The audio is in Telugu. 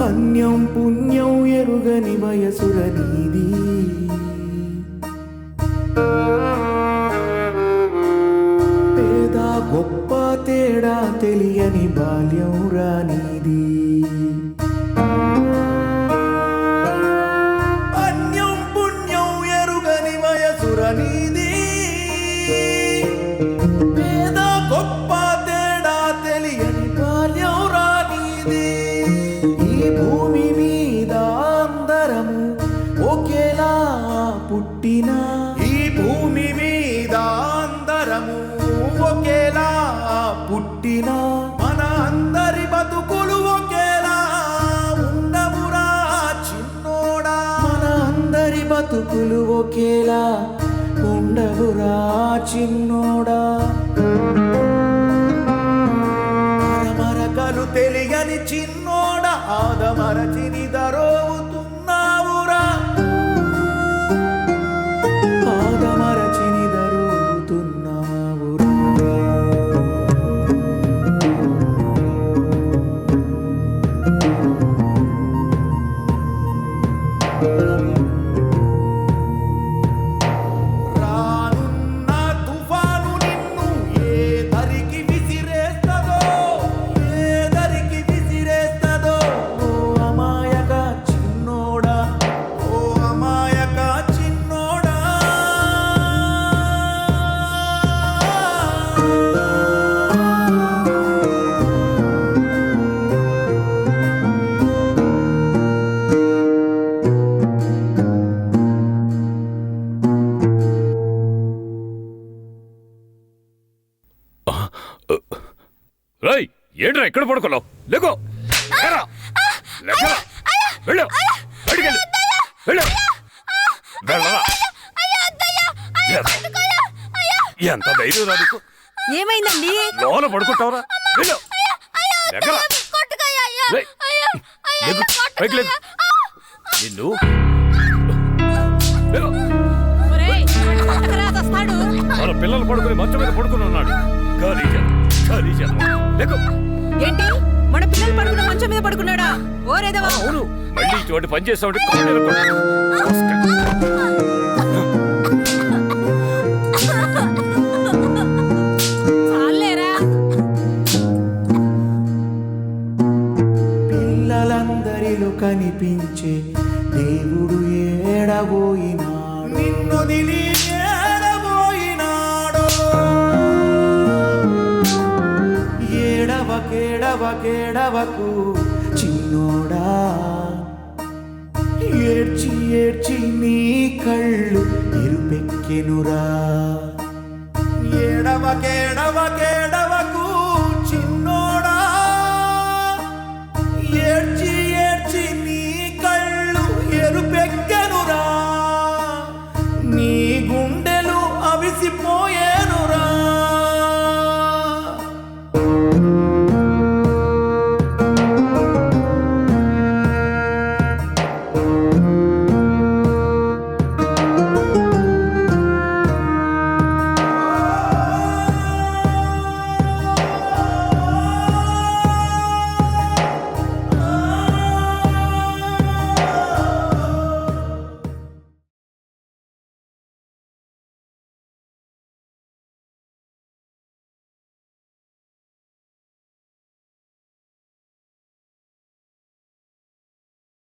అన్యం పుణ్యం ఎరుగని వయసుర నీది, పేద గొప్ప తేడా తెలియని బాల్యం రానిది. అన్యం పుణ్యం ఎరుగని వయసుర నీది, పేద గొప్ప తేడా తెలియని బాల్యం రానిది. ఈ భూమి మీద అందరము ఒకేలా పుట్టిన, ఈ భూమి మీద అందరము ఒకేలా పుట్టిన, మన అందరి బతుకులు ఒకేలా ఉండవురా చిన్నోడా. మన అందరి బతుకులు ఒకేలా ఉండవురా చిన్నోడా. మరమరకలు తెలియని చిన్నోడా, ఆదమరచిని దరోవుతున్నావురా, ఆదమరచిని దరోవుతున్నావురా. రానున్న తుఫాను నిన్ను ఏ దరికి విసిరేస్తదో, ఏ దరికి విసిరేస్తదో. ఓ అమాయక చిన్నోడా, ఓ అమాయక చిన్నోడా. రేయ్, ఏంట్రా ఇక్కడ పడుకున్నావు? లేకో, లేరా, లేకరా, వెళ్ళు, బయటికి వెళ్ళు, వెళ్ళు, వెళ్ళరా. ఎంత ధైర్యం రా నీకు? ఏమైందండి? లోన పడుకుంటావురా? వెళ్ళు, లేకరా, లే, లేకు, పైకి లేకు. నిన్ను లేకు. మన పిల్లలు పడుకుని మంచం మీద పడుకుని ఉన్నాడు. ఏంటి, మన పిల్లలు పడుకున్న మంచం మీద పడుకున్నాడా? ఓరేదవా? అవును, మళ్ళీ ఇటువంటి పని చేస్తామంటే పిల్లలందరిలో కనిపించే దేవుడు ఏడబోయినా, నిన్ను దిలి ఏడబోయినాడో. ఏడవకేడవకేడవకు చిన్నోడా, ఏడ్చి ఏడ్చి నీ కళ్ళు ఎరుపెక్కెనురా. ఏడవకేడవకేడ